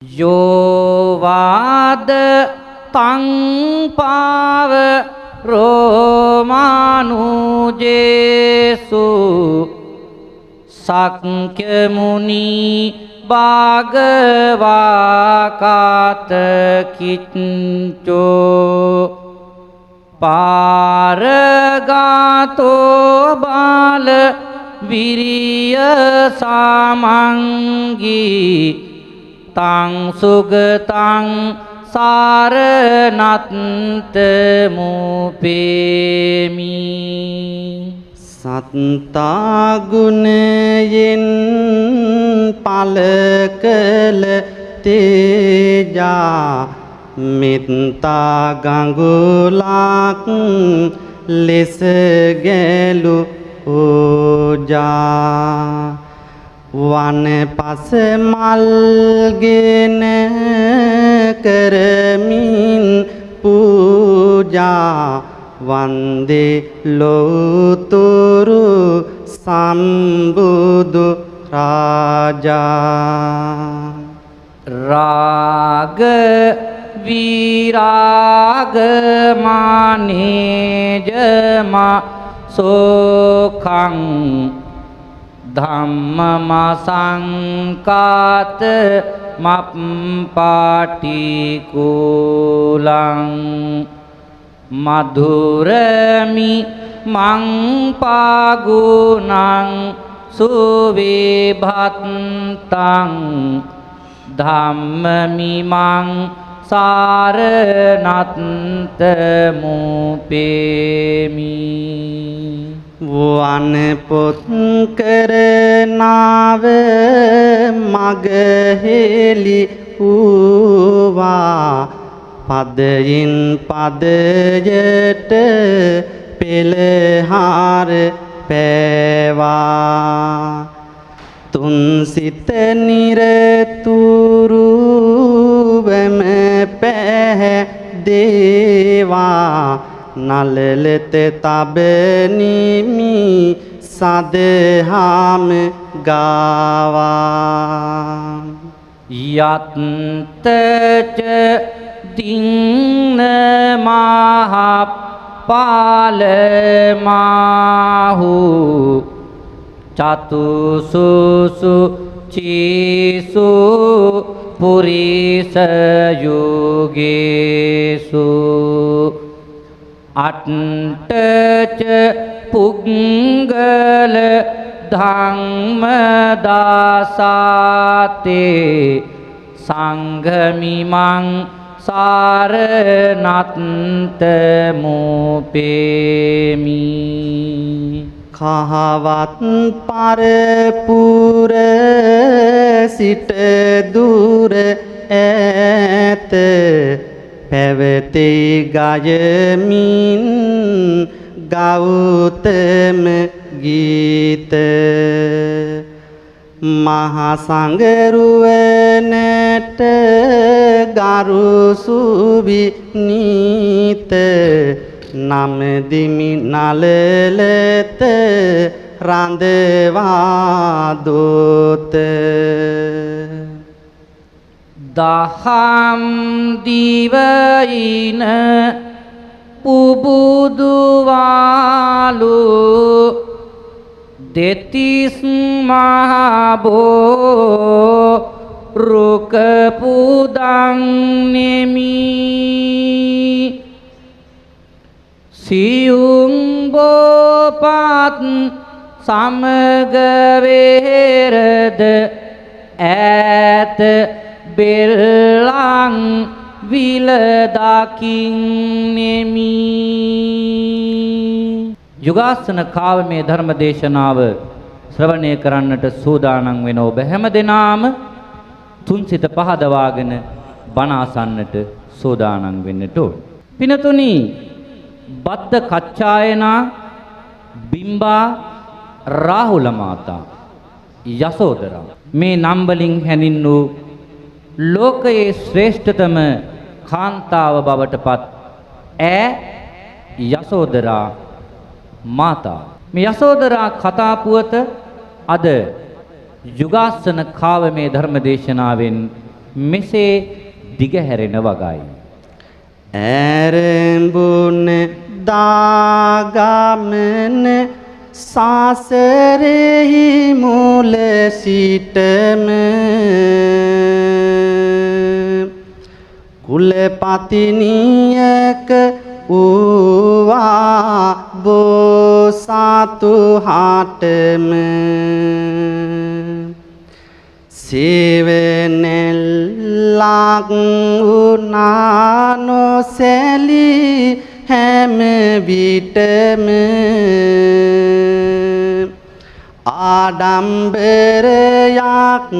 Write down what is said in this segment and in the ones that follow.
යෝවාද තං පාව රෝමානුජේසු සක්්‍ය මුනි භාගවාකාත කිච්චෝ පාරගාතෝ බාල විරිය සමංගී තං සුගතං සාරනත්ත මුපේමි සත්තා ගුණයෙන් පලකල තේජා මිත්තා ගඟුලක් ලෙස ගැලු ඕජා වන පස මල්ගෙන කරමින් පූජා වන්දේ ලෝතුරු සම්බුදු රාජා රාග විරාග මානේජම සෝඛං ධම්මම සංකාත මප්පාටිකුලං මధుරමි මං පාගුණං සුවිභත්තං ධම්මමිමං සාරනත්ත මුපේමි වන පොත් කරනාව මගහෙලි වූවා පදයින් පදයට පෙළහාර පෑවා තුන් සිත නිරතුරුවම පැහැදේවා නලලත තබනිමි සදහාම ගාවා යත්තච දින්න මහපාලමාහු චතුසුසු චීසු පුරිස යෝගේසු අට්ඨච පුග්ගල ධම්මදාසාතේ සංඝමිමං සාරනත්ත මුපේමි කහවත් පරපුර සිට දුර ඈත පැවති ගයමින් ගෞතම ගීත මහා සංගරුවනට ගරු සුවිනීත නමදිමි නලලත රඳවා දෝත දහම් දිවයින පුබුදුවාලු දෙතිස් මහබෝ රුක පුදන් නෙමි සියුම් බෝපත් සමග වේරද ඈත බෙල්ලං විල දකින්නෙමි යුගාසන කාවමේ ධර්ම දේශනාව ශ්‍රවණය කරන්නට සූදානම් වෙන ඔබ හැම දෙනාම තුන් සිත පහදවාගෙන බණ අසන්නට සූදානම් වෙන්නට ඕන. පිනතුනි බද්ද කච්චායනා බිම්බා රාහුල මාතා යසෝදරා මේ නම් වලින් හැඳින්වූ ලෝකයේ ශ්‍රේෂ්ඨතම කාන්තාව බවට පත් ඈ යසෝදරා මාතා මේ යසෝදරා කතා පුවත අද යුගාසන කාවමේ ධර්ම දේශනාවෙන් මෙසේ දිගහැරෙන වගයි. ඇරඹුන දාගමන සාසරෙහි මුල සිටම කුලපතිනියක ඌවා බෝසතු හටම සේවනෙල්ලක් වුණා නොසැලී හැම විටම ආඩම්බරයක්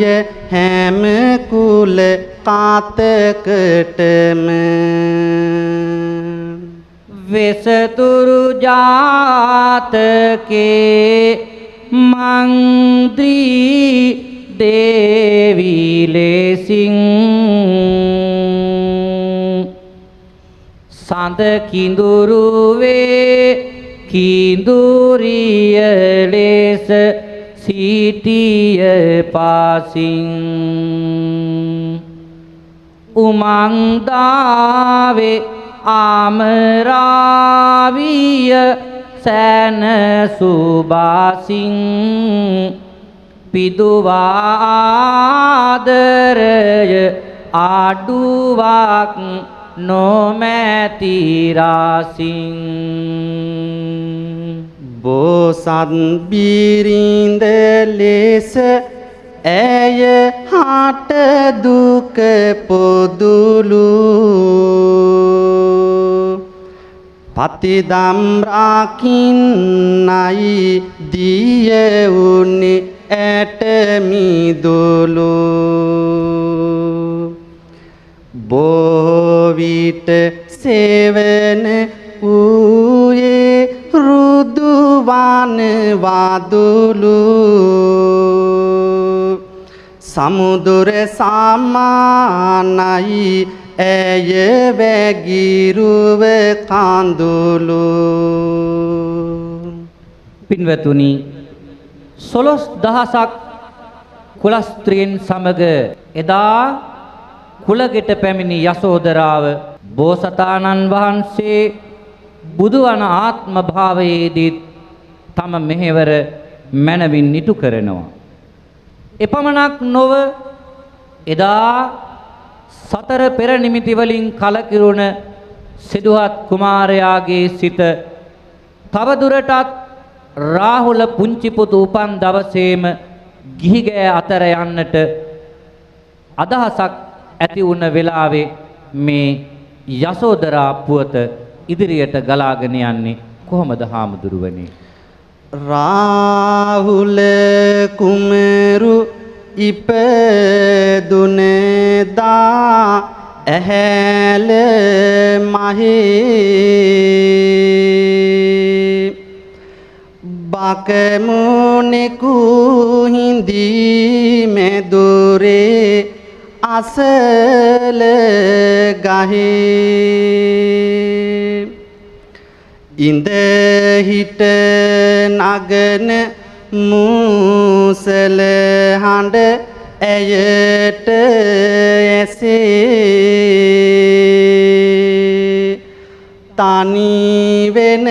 ය හැම කුල කාතකටම වෙසතුරු ජාතකේ මන්ත්‍රී දේවී ලෙසින් සඳ කිඳුරු වේ කිඳුරිය ලෙස සිටිය පාසින් උමංදාවේ ආමරාවිය සැන සුබාසින් පිදුවා ආදරය ආඩුවක් නොමැති රාසින් බෝසත් බිරිඳ ලෙස ඇය හට දුක පොදුලු පතිදම් රකින්නයි දිය උනේ ඇට මිදුලු බොවිට සේවන ඌයේ රුදුවන වදුලු සමුදුර සමානයි ඇය වැගිරුව කඳුලු පින්වතුනි 16000ක් කුලස්ත්‍රීන් සමග එදා කුලගෙට පැමිණි යසෝදරාව බෝසතාණන් වහන්සේ බුදුවන ආත්ම භාවයේදී තම මෙහෙවර මනවින් නිතු කරනවා. එපමණක් නොව එදා සතර පෙර නිමිති වලින් කලකිරුණ සිදුහත් කුමාරයාගේ සිත තවදුරටත් රාහුල පුංචි පුතු උපන් දවසේම ගිහිගෑ අතර යන්නට අදහසක් ඇති වුණ වෙලාවේ මේ යසෝදරා පුවත ඉදිරියට ගලාගෙන යන්නේ කොහොමද හාමුදුරුවනේ? රාහුල කුමරු ඉපදුනේදා ඇහැල මහේ බකමුනෙකු හිඳි මෙදුරේ අසල ගහේ ඉඳ හිට නගන මුසල හඬ ඇයට ඇසේ තනි වෙන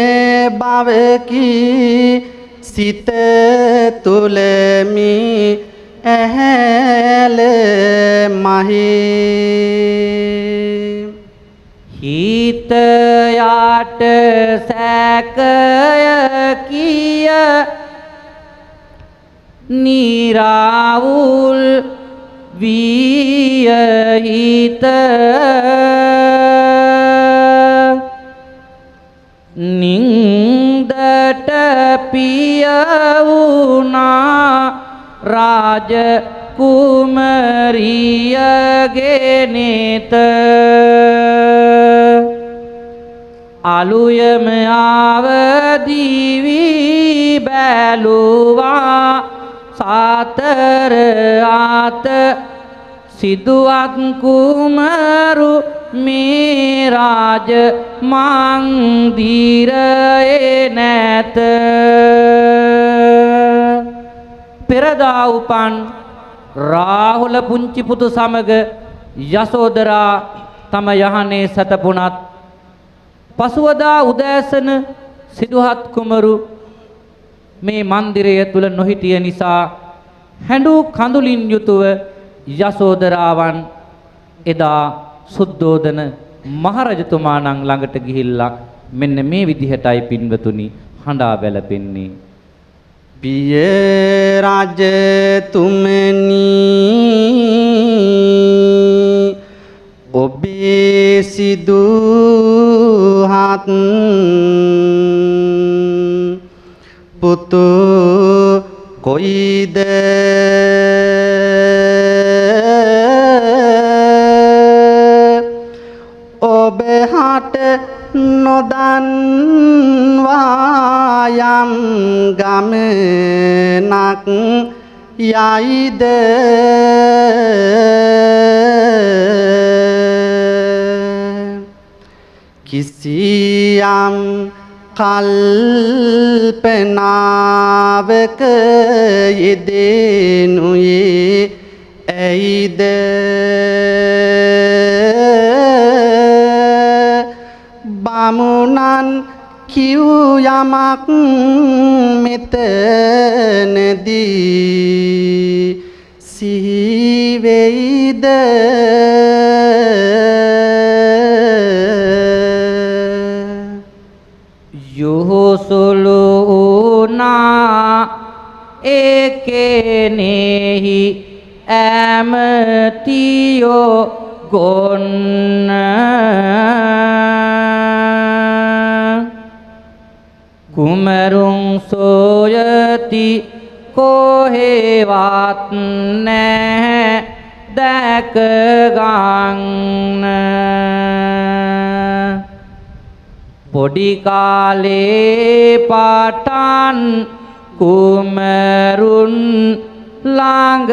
බවකි සිත තුලමි ඇහැල මහේ හිත යට සැකය කිය නිරාවුල් විය හිත නින්දට පිය වුණා රාජ කුමරියගේ නෙත අලුයම ආවදිවි බැලුවා සතර ආත සිදුවත් කුමරු මේ රාජ මන්දිරයේ නැත පෙරදා උපන් රාහුල පුංචි පුතු සමග යසෝදරා තම යහනේ සතපුණත් පසුවදා උදෑසන සිදුහත් කුමරු මේ මන්දිරය තුල නොහිටිය නිසා හැඬු කඳුලින් යුතුව යසෝදරාවන් එදා සුද්ධෝදන මහරජතුමාණන් ළඟට ගිහිල්ලා මෙන්න මේ විදිහටයි පින්වතුනි හඬා වැළපෙන්නේ. පිය රජතුමනි ඔබේ සිදුහත් පුතු කොයිද ඔබ හට නොදන්වා යම් ගමනක් යයිද කිසියම් කල්පනාවක යෙදෙනුයේ ඇයිද බමුණන් කිව් යමක් මෙතනදී සිහි වෙයිද යොහොසුලු වුණා ඒකෙනෙහි ඇමතියෝ ගොන්න කුමරුන් සොයති කොහෙවත් නැහැ දැක ගන්න පොඩි කාලේ පටන් කුමරුන් ළඟ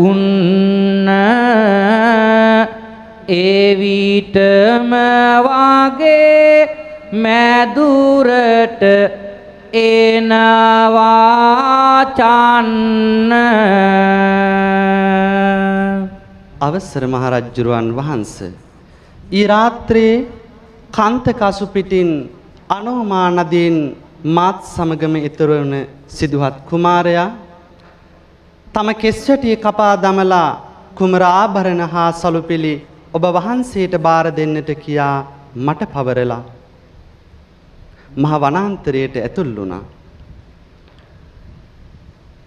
උන්න ඒ විටම වාගේ මැදුරට එනවා චන්න. අවසර මහරජුරුවන් වහන්සේ ඊ රාත්‍රියේ කාන්තකසු පිටින් අනෝමා නදීන් මාත් සමගම ඉතුරු වුණ සිදුහත් කුමාරයා තම කෙස්වැටිය කපා දමලා කුමර ආභරණ හා සලුපිලි ඔබ වහන්සේට බාර දෙන්නට කියා මට පවරලා මහ වනාන්තරයට ඇතුල් වුණා.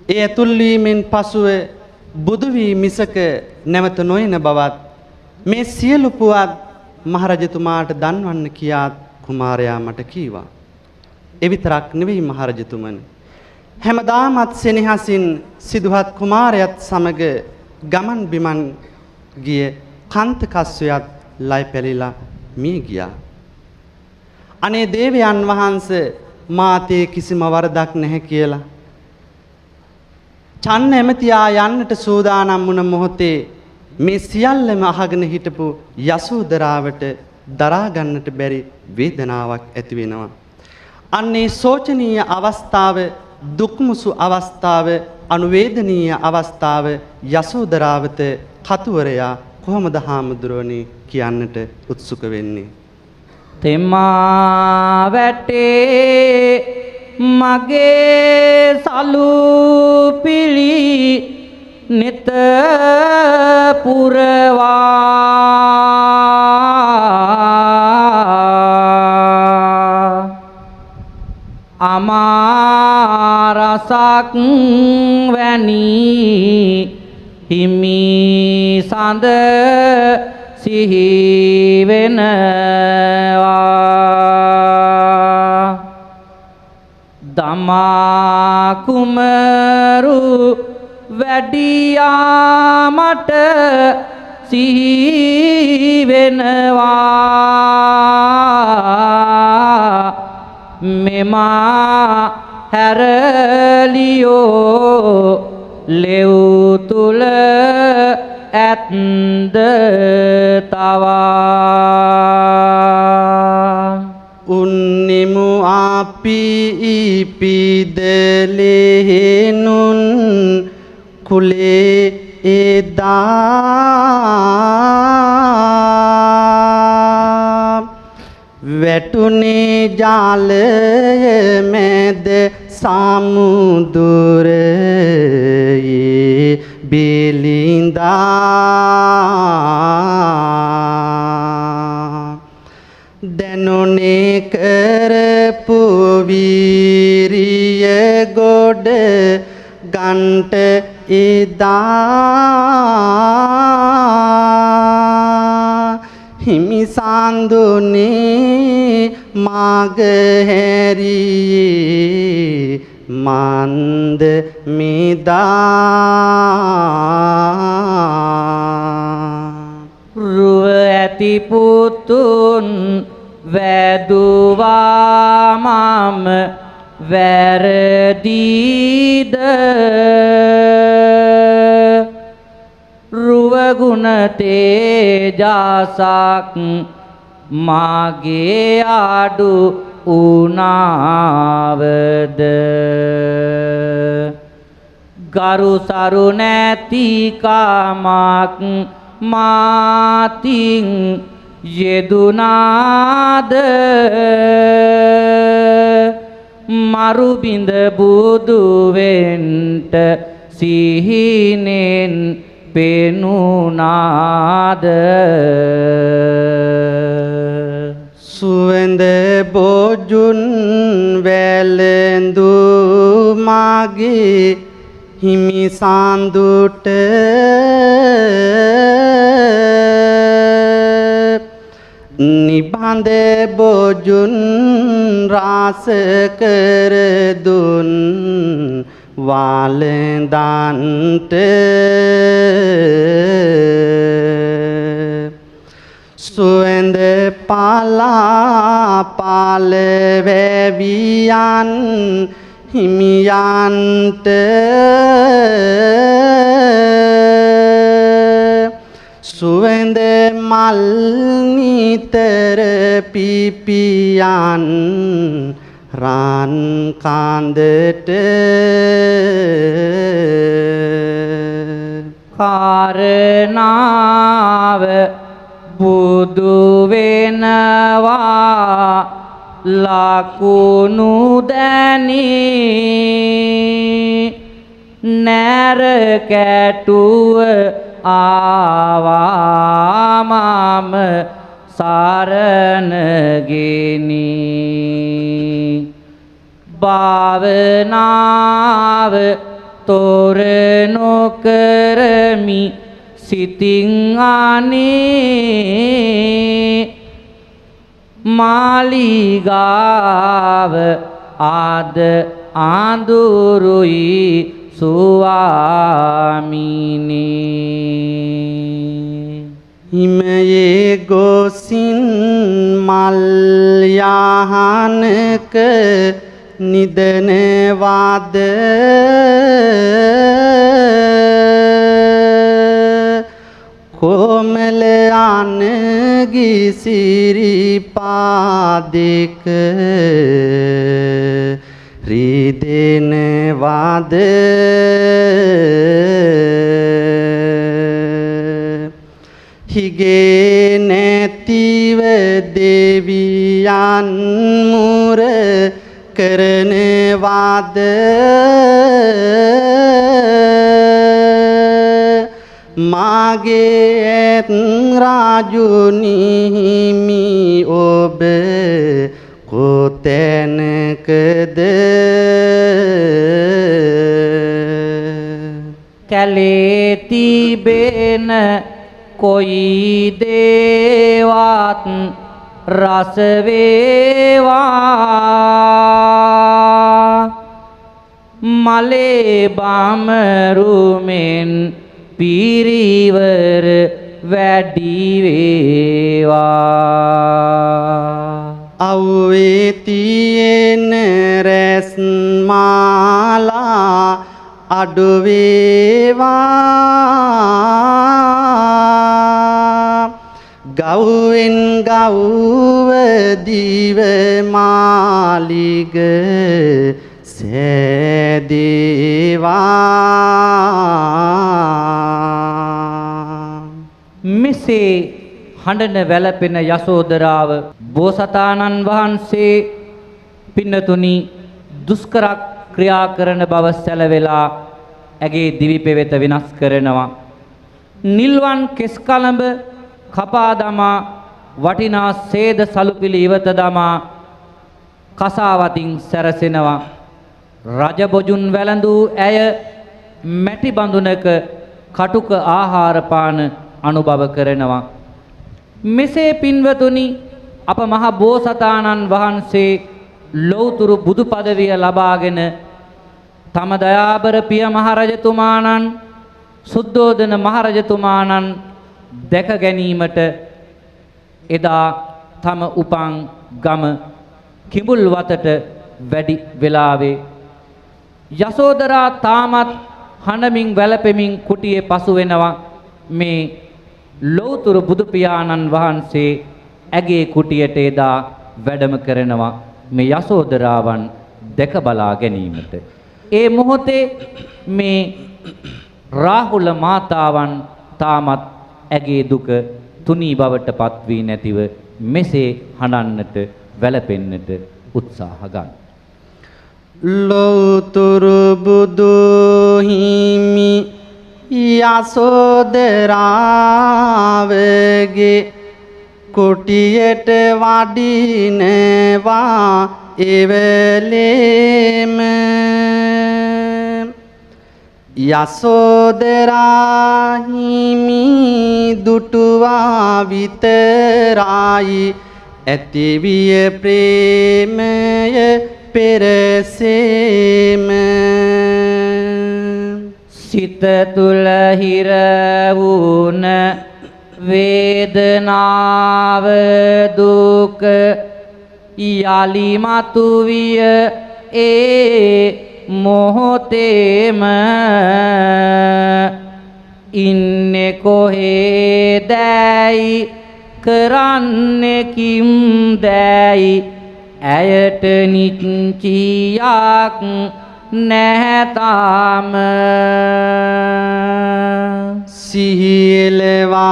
ඒ ඇතුල් වීමෙන් පසුව බුදු වී මිසක නැවත නොයන බවත් මේ සියලු පුවත් මහරජතුමාට දන්වන්න කියා කුමාරයා මට කීවා. ඒ විතරක් නෙවෙයි මහරජතුමනි. හැමදාමත් සෙනෙහසින් සිදුහත් කුමාරයාත් සමග ගමන් බිමන් ගිය කාන්තකස්සයත් ලයි පැලිලා මිය ගියා. අනේ දේවයන් වහන්සේ මාතේ කිසිම වරදක් නැහැ කියලා චන්න ඇමතියා යන්නට සූදානම් වුණ මොහොතේ මේ සියල්ලම අහගෙන හිටපු යසෝදරාවට දරා ගන්නට බැරි වේදනාවක් ඇති වෙනවා. අන්නේ සෝචනීය අවස්ථාව, දුක්මුසු අවස්ථාව, අනුවේදනීය අවස්ථාව යසෝදරාවත කතුවරයා කොහොමද හාමුදුරුවනේ කියන්නට උත්සුක වෙන්නේ? තෙමා වැටේ මගේ සලු පිලි නිත පුරවා අමාරසක් වැනි හිමි සඳ සිහි වෙනවා දමා කුමරු වැඩියා මට සිහි වෙනවා මෙමා හැරලියෝ ලෙව් තුල ඇත්ද තවා උන්නිමු අපි ඉපිදලෙනුන් කුලේ ඉදා වැටුනේ ජාලය මැද සමුදුරයේ බිලිඳා දැනුනේ කරපු වීරිය ගොඩ ගන්ට එදා හිමි සාඳුනේ මාග හැරියේ මන්ද මිදා රුව ඇති පුතුන් වැදුවා මම වැරදීද රුවගුණ තේජසක් මාගේ ආඩු උනාවද ගරු සරු නැති කාමක් මාතින් යෙදුනාද මරු බිඳ බුදු වෙන්ට සිහිනෙන් පෙනුනාද සුවඳ බොජුන් වැළඳු මාගේ හිමි සාඳුට නිබඳ බොජුන් රාස කර දුන් වාලඳන්ට සුවඳ පාලා පාල වැවියන් හිමියන්ට සුවඳ මල් නිතර පිපියන් රන් කන්දට කාරණාව බුදු වෙනවා ලකුණු දැනී නැර කැටුව ආවා මම සරණගෙනි භාවනාව තොර නොකරමි සිතින් අනේ මාලිගාව ආද ආඳුරුයි ස්වාමිනේ හිමයේ ගොසින් මල් යහනක නිදනවාද කොමල අනගි සිරිපාදෙක රිදෙනවාද හිගේ නැතිව දෙවියන් මුර කරනවාද මාගේ ඇත් රාජුනිහිමි ඔබ කොතැනකද කැලේ තිබෙන කොයි දේවත් රස වේවා මලේ බමරුමෙන් පිරිවර වැඩි වේවා අව්වේ තියෙන රැස් මාලා අඩු වේවා ගව්වෙන් ගව්ව දිව මාලිග සෑදේවා මෙසේ හඬන වැළපෙන යසෝදරාව බෝසතාණන් වහන්සේ පින්නතුනි දුෂ්කර ක්‍රියා කරන බව සැලවෙලා ඇගේ දිවි පෙවෙත විනාශ කරනවා. නිල්වන් කෙස් කලඹ කපා දමා වටිනා සේද සලුපිලි ඉවත දමා කසාවතින් සැරසෙනවා. රජ බොජුන් වැළඳූ ඇය මැටි බඳුනක කටුක ආහාර පාන අනුභව කරනවා. මෙසේ පින්වතුනි අප මහ බෝසතාණන් වහන්සේ ලෞතුරු බුදු පදවිය ලබාගෙන තම දයාබර පිය මහරජතුමාණන් සුද්ධෝදන මහරජතුමාණන් දැක ගැනීමට එදා තම උපන් ගම කිඹුල් වතට වැඩි වෙලාවේ යසෝදරා තාමත් හඬමින් වැළපෙමින් කුටියේ පසු වෙනවා. මේ ලෞතුරු බුදු පියාණන් වහන්සේ ඇගේ කුටියට එදා වැඩම කරනවා මේ යසෝදරාවන් දැක බලා ගැනීමට. ඒ මොහොතේ මේ රාහුල මාතාවන් තාමත් ඇගේ දුක තුනී බවට පත් වී නැතිව මෙසේ හඬන්නට වැළපෙන්නට උත්සාහ ගන්න. ලෞතුරු බුදු හිමි යසෝදරාවගේ කුටියට වඩිනවා එවෙලෙම යසෝදරා හිමි දුටුවා විතරයි ඇතිවිය ප්‍රේමය පෙරසේම සිත තුල හිර වුණ වේදනාව දුක යලි මතුවිය ඒ මොහොතේම ඉන්නේ කොහෙදයි කරන්නේ කිම්දයි ඇයට නිච්චියක් නැතාම සිහිලවා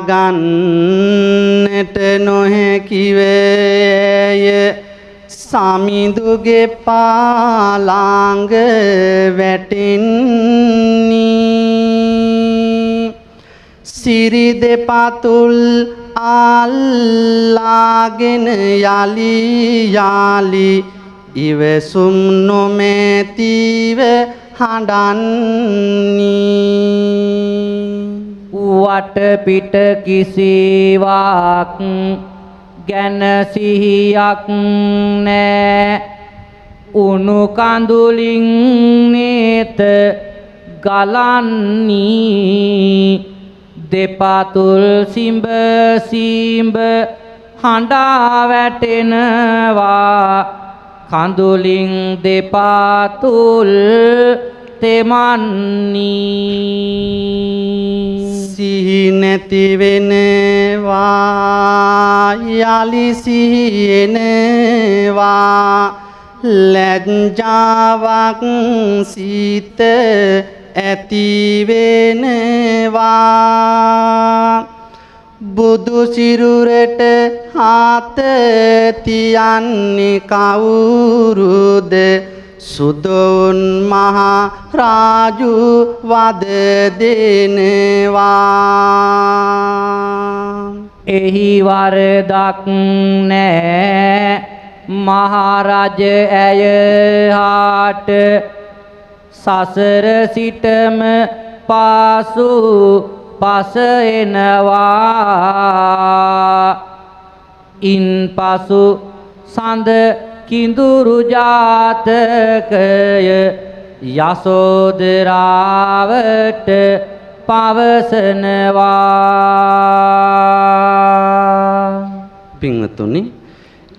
ගන්නට නොහැකිවේය සමිඳුගේ පාලාංග වැටෙන්නේ සිරි දෙපතුල් අල්ලාගෙන යලි යාලි ඉවසුම් නොමැතිව හඬන්නේ වටපිට කිසිවක් ගැන සිහියක් නෑ උණු කඳුලින් නේත ගලන්නේ දෙපතුල් සිඹ සිඹ හඬා වැටෙනවා කඳුලින් දෙපතුල් තෙමන්නේ සිහි නැති වෙනවා යලි සිහිනවා ලැජ්ජාවක් සිත ඇති වෙනවා බුදු සිරුරට හාත තියන්නේ කවුරුද සුදොන් මහා රාජු වද දෙනවා එහි වරදක් නෑ මහරජ ඇය හාට සසර සිටම පාසු පස එනවා ඉන් පසු සඳ කිඳුරු ජාතකය යසෝදරාවට පවසනවා පින්වතුනි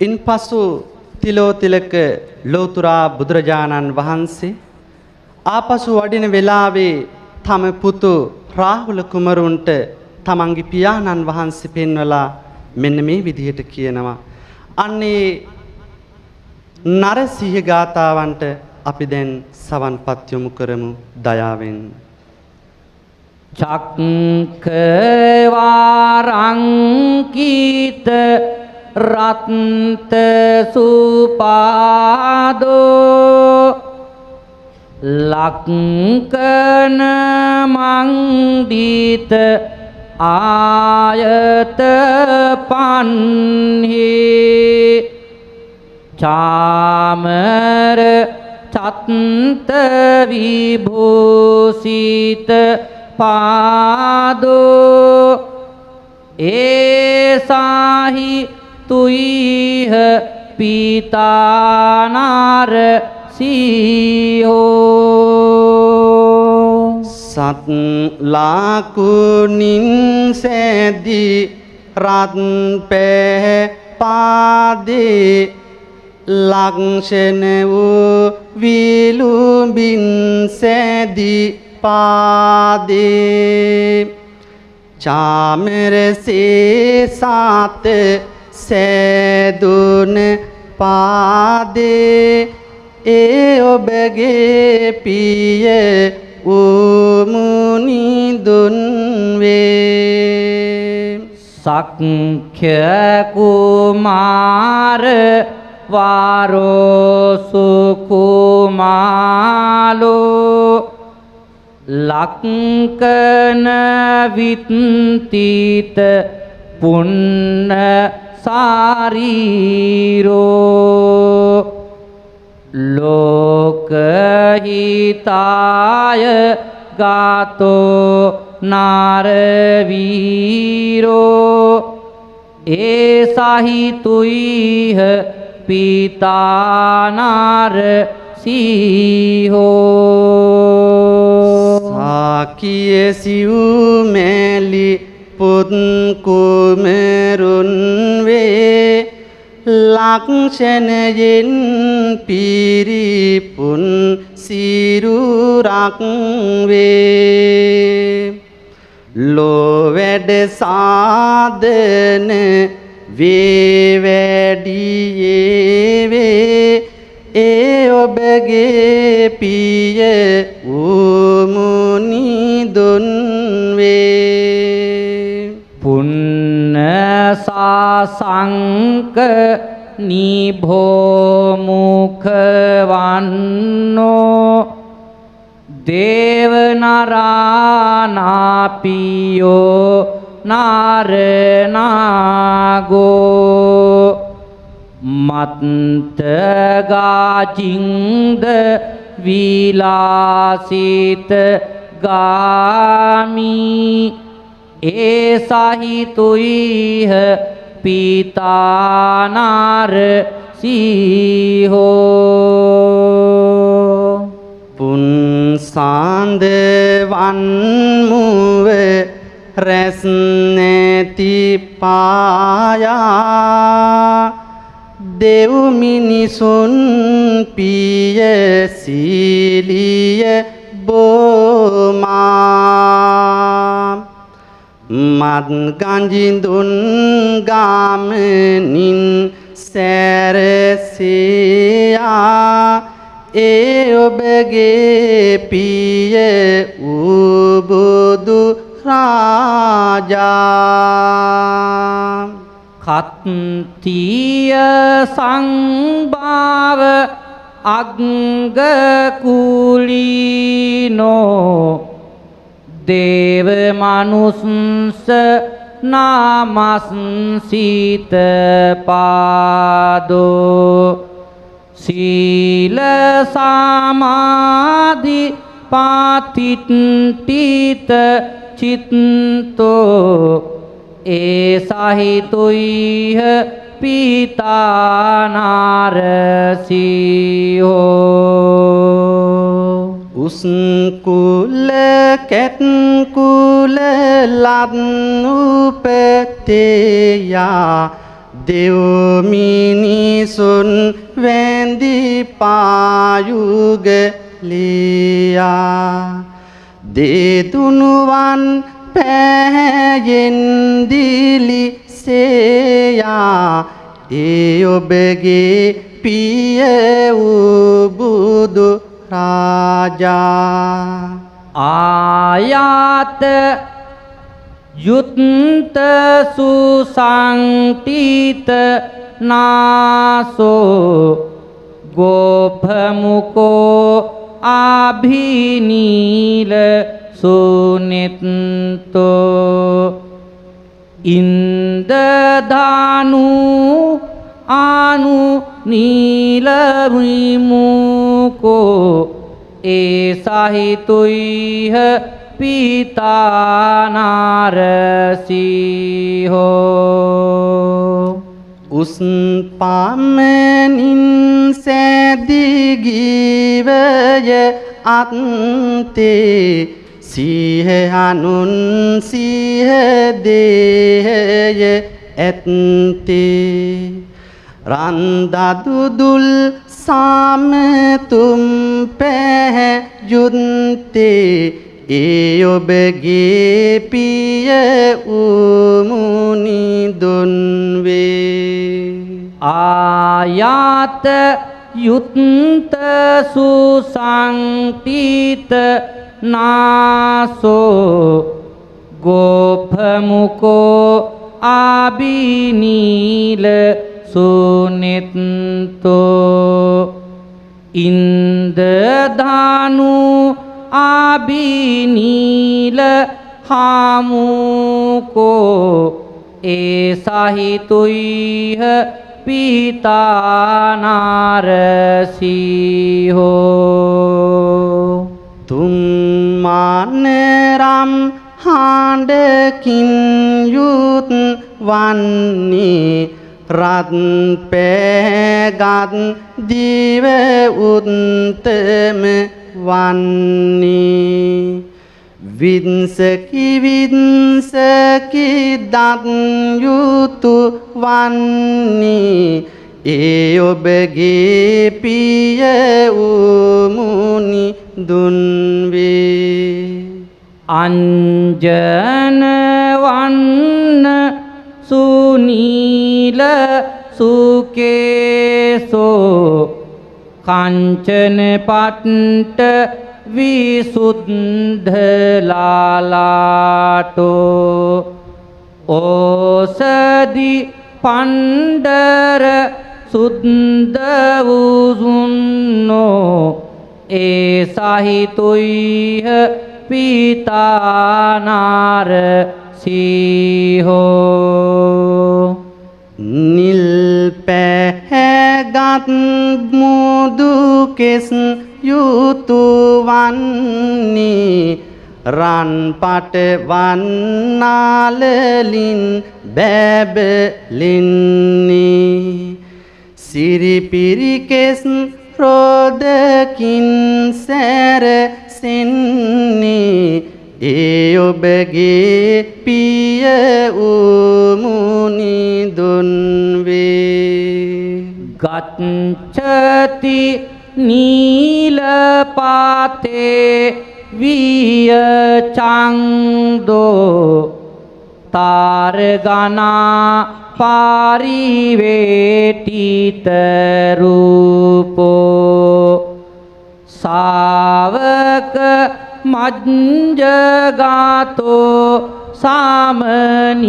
ඉන්පසු තිලෝතිලක ලෝතුරා බුදුරජාණන් වහන්සේ ආපසු වඩින වෙලාවේ තම පුතු රාහුල කුමරුන්ට තමන්ගේ පියාණන් වහන්සේ පෙන්වලා මෙන්න මේ විදිහට කියනවා අන්නේ නරසිංහ ගාථාවන්ට අපි දැන් සවන්පත් යොමු කරමු දයාවෙන් චක්කවාරංකිත රත්ත සුපාදෝ ලක්කන මංඩිත ආයත පන්හි චාමර චත්ත විභූසිත පාදෝ ඒසාහි තුයිහ පීතානාර සීහෝ සත් ලාකුනින් සැදී රත් පෑ පාදේ ලක්ෂණ වූ විලුඹින් සැදී පාදේ චාමරසේ සාත සෑදුන පාදේ ඒ ඔබගේ පිය උමුනිදුන් වේ සක්ඛ්‍ය කුමාර වාරෝසු කුමාලෝ ලක්කන විත්තිත පුන්න සාරීරෝ ලෝකහිතාය ගාතෝ නාරවීරෝ ඒසහිතුයිහ පීතානාර සීහෝ සාකිය සිව්මැලි පුත් කුමරුන් වේ ලක්ෂණයෙන් පිරිපුන් සිරුරක් වේ ලෝවැඩ සාදන වේවැඩියේ වේ ඒ ඔබගේ පිය උමුනිදුන් වේ පුන්න සාසංක නිභෝමුඛවන්නෝ දේවනරානාපියෝ නාරනාගෝ මත්තගාචින්ද විලාසිත ගාමී ඒසහිතුයිහ පීතානාර සීහෝ පුන්සාන්ද වන්මුව රැස් නැති පායා දෙව් මිනිසුන් පිය සීලිය බෝමා මත් ගංජිඳුන් ගාමනින් සැරසියා ඒ ඔබගේ පිය උබුදු රාජා කත්තිය සංභාව අග්ගකුලීනෝ දේව මනුස්ස නාමස්සිත පාදෝ සීල සමාධි පාතිට්ඨිත චිත්තෝ ඒසහිතුයිහ පීතානාර සීහෝ උස්කුල කැත්කුල ලත්නුපතේයා දෙව් මිනිසුන් වැඳි පායුග ලියා දෙතුනුවන් පැහැයෙන් දිලිසෙයා ඒ ඔබගේ පිය වූ බුදු රාජා ආයාත යුත්ත සුසංටිත නාසෝ ගෝපමුකෝ ආභිනීල සුනිත්තෝ ඉන්දධානු ආනු නීල විමුකෝ ඒ සහිතුයිහ පීතානාරසිහෝ උස් පාමනින් සැදිගීවය අත්තේ සීහනුන් සීහදේහය ඇත්තේ රන්දදුදුල් සාමතුම් පැහැයුත්තේ ඒ ඔබගේ පිය උමුනිදුන්වේ ආයාත යුත්ත සුසංටිත නාසෝ ගෝපමුකෝ ආභිනීල සුනිත්තෝ ඉන්දධානු ආභිනීල හාමුකෝ ඒ සහිතුයිහ පීතානාරසිහෝ තුම්මානරම් හාඩකින් යුත් වන්නේ රත් පෑගත් දිව උත්තම වන්නේ වින්සකි වින්සකි දත් යුතු වන්නේ ඒ ඔබගේ පිය උමුනි දුන්වේ අංජන වන්න සුනීල සුකේසෝ කංචන පට්ට විසුද්ධලාලාටෝ ඕසදි පණ්ඩර සුද්දවුසුන්නෝ ඒ සහිතුයිහ පීතානාරසිහෝ නිල් පැහැගත් මුදු කෙස් යුතු වන්නේ රන් පට වන්නාලලින් බැබලින්නේ සිරිපිරි කෙස් රෝදකින් සැරසෙන්නේ ඒ ඔබගේ පිය උමුනිදුන්වේ ගච්ඡති නීලපාතේ විය චන්දෝ තාරගනා පාරිවේටිත රූපෝ සාවක මජ්ජගාතෝ සාමනින්දෝ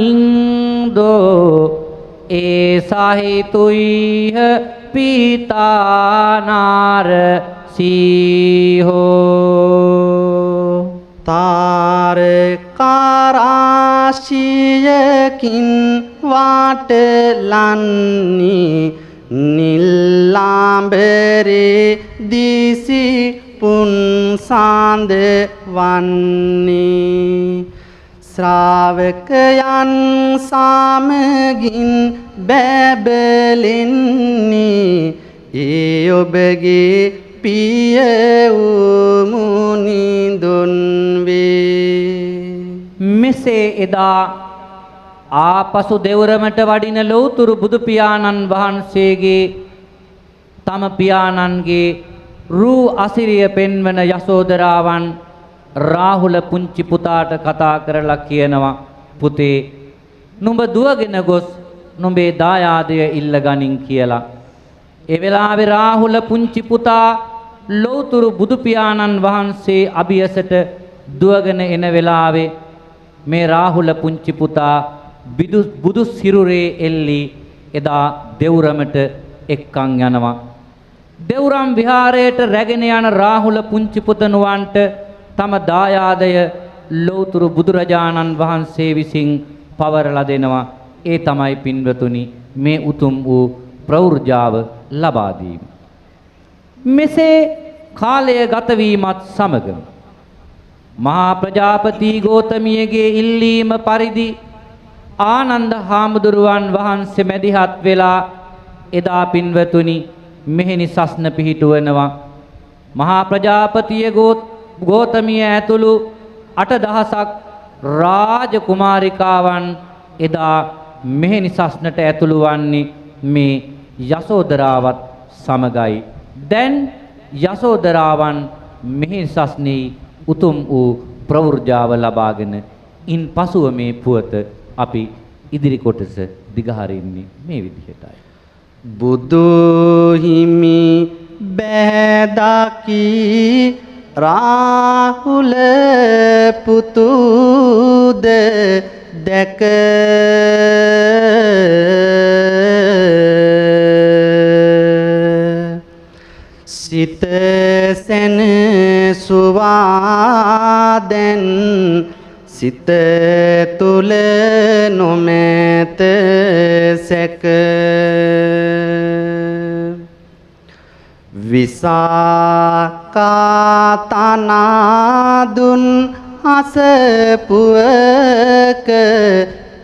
ඒ සහිතුයිහ පීතානාරසිහෝ තාරකාරාශියකින් වාටලන්නේ නිල්ලාඹරේ දිසි පුන්සාන්ද වන්නේ ශ්‍රාවකයන් සමගින් බැබලෙන්නේ ඒ ඔබගේ පිය උමුනිදුන්වේ මෙසේ එදා ආපසු දෙවරමට වඩින ලෞතුරු බුදු පියාණන් වහන්සේගේ තම පියාණන්ගේ රූ අසිරිය පෙන්වන යසෝදරාවන් රාහුල පුංචි පුතාට කතා කරලා කියනවා පුතේ නුඹ දුවගෙන ගොස් නුඹේ දායාදය ඉල්ල ගනින් කියලා. ඒ වෙලාවේ රාහුල පුංචි පුතා ලෞතුරු බුදු පියාණන් වහන්සේ අභියසට දුවගෙන එන වෙලාවේ මේ රාහුල පුංචි පුතා බුදු සිරුරේ එල්ලි එදා දෙව්රමට එක්කන් යනවා. දෙව්රම් විහාරයට රැගෙන යන රාහුල පුංචි පුතණුවන්ට තම දායාදය ලෞතුරු බුදුරජාණන් වහන්සේ විසින් පවරලා දෙනවා. ඒ තමයි පින්වතුනි මේ උතුම් වූ ප්‍රවෘජාව ලබා දීම. මෙසේ කාලය ගත වීමත් සමග මහා ප්‍රජාපති ගෝතමියගේ ඉල්ලීම පරිදි ආනන්ද හාමුදුරුවන් වහන්සේ මැදිහත් වෙලා එදා පින්වතුනි මෙහෙණි සස්න පිහිටුවනවා. මහා ප්‍රජාපතිය ගෝතමිය ඇතුළු 8000ක් රාජ කුමාරිකාවන් එදා මෙහෙණි සස්නට ඇතුළු වන්නේ මේ යසෝදරාවත් සමගයි. දැන් යසෝදරාවන් මෙහෙණි සස්නේ උතුම් වූ ප්‍රවෘජාව ලබාගෙන ඉන් පසුව මේ පුවත අපි ඉදිරි කොටස දිගහරින්නේ මේ විදිහටයි. බුදු හිමි බෑදකි රාහුල පුතුද දැක සිත සැනසුවාදැන් සිත තුල නොමැත සැක විසාකාතනාදුන් හසපුවක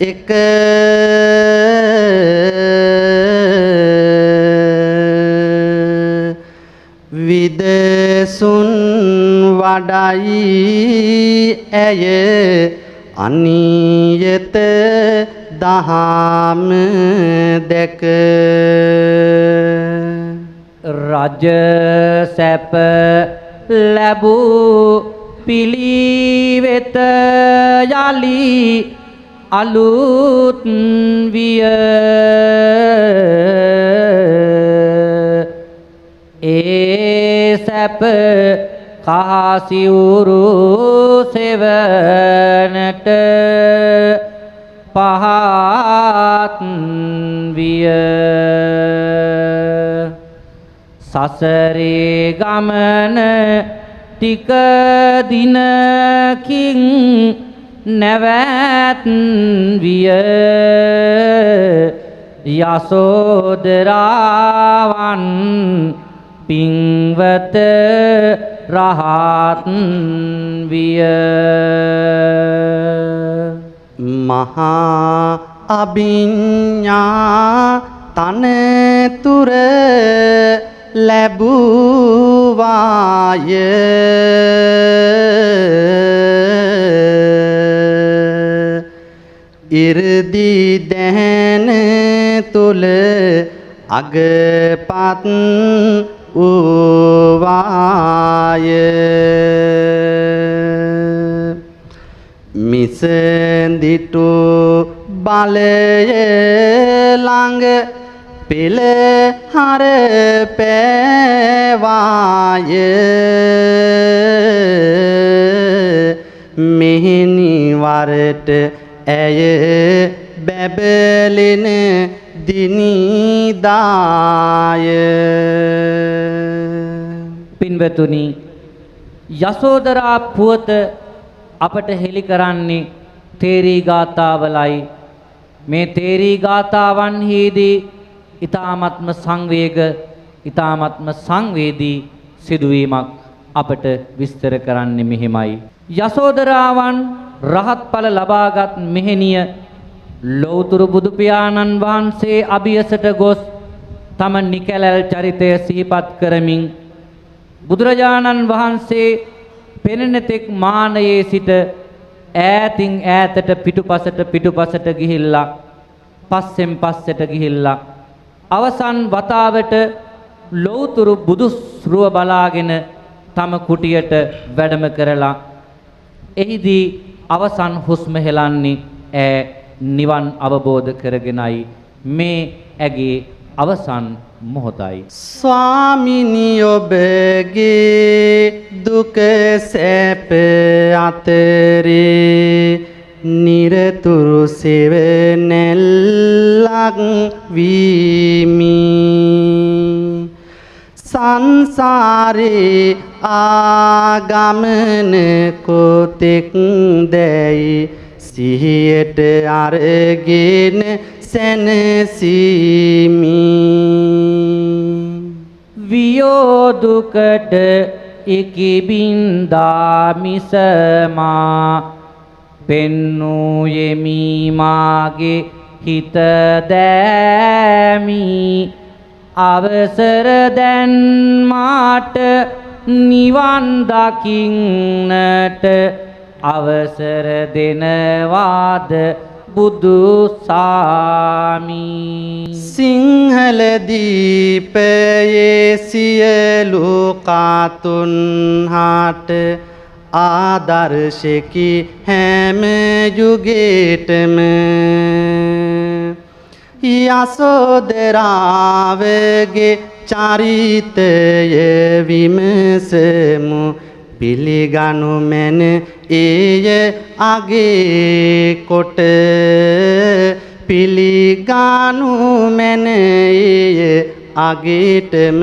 එක විදසුන් වඩයි ඇය අනියත දහම දැක රජ සැප ලැබූ පිළිවෙත යලි අලුත් විය ඒ සැප කාසිවුරු සෙවනට පහත් විය සසරේ ගමන ටික දිනකින් නැවැත් විය යසෝදරාවන් පින්වත රහත් විය මහා අභිඤ්ඤා තනතුර ලැබුවාය ඉර්දි දැන තුල අගපත් වූවාය මිසඳිටු බලය ළඟ පෙළහර පෑවාය මෙහෙණි වරට ඇය බැබලෙන දිනිදාය පින්වතුනි යසෝදරා පුවත අපට හෙළි කරන්නේ තේරී ගාථාවලයි මේ තේරී ගාථාවන්හිදී ඊ타ත්ම සංවේදී සිදුවීමක් අපට විස්තර කරන්නේ මෙහිමයි. යසෝදරාවන් රහත් ඵල ලබාගත් මෙහෙණිය ලෞතුරු බුදු පියාණන් වහන්සේ අභියසට ගොස් තම නිකැලැල් චරිතය සිහිපත් කරමින් බුදුරජාණන් වහන්සේ පෙනෙන තෙක් මානයේ සිට ඈතින් ඈතට පිටුපසට ගිහිල්ලා පස්සෙන් පස්සට ගිහිල්ලා අවසන් වතාවට ලෞතුරු බුදුස්රුව බලාගෙන තම කුටියට වැඩම කරලා එහිදී අවසන් හුස්ම හෙලන්නේ නිවන් අවබෝධ කරගෙනයි මේ ඇගේ අවසන් මොහොතයි. ස්වාමිනී ඔබගේ දුක සැප අතරේ නිරතුරු සෙවණැල්ලක් වීමි. සංසාරේ ආගමන කොතෙක් දැයි සිහියට අරගෙන සැනසීමි. වියෝදුකට ඉකිබින්දා මිසමා පෙන්නූයෙමි මාගේ හිත දෑමි. අවසර දැන් මාට නිවන් දකින්නට අවසර දෙනවාද බුදු සාමි. සිංහල දීපයේ සියලු කාතුන් හාට ආදර්ශකි හැම යුගයටම. යසෝදරාවගේ චරිතය විමසමු පිළිගනු මැන එය අගේ කොට. පිළිගනු මැන එය අගේටම.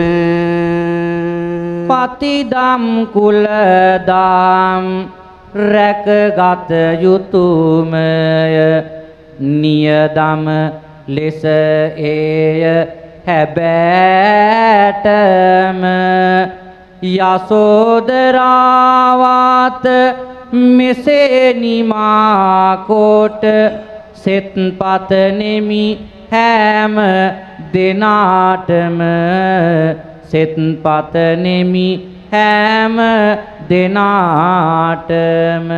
පතිදම් කුලදාම් රැකගත යුතුමය. නියදම ලෙස එය හැබෑටම. යසෝදරාවාත මෙසේ නිමාකොට සෙත් පතනෙමි හැම දෙනාටම. සෙත් පතනෙමි හැම දෙනාටම.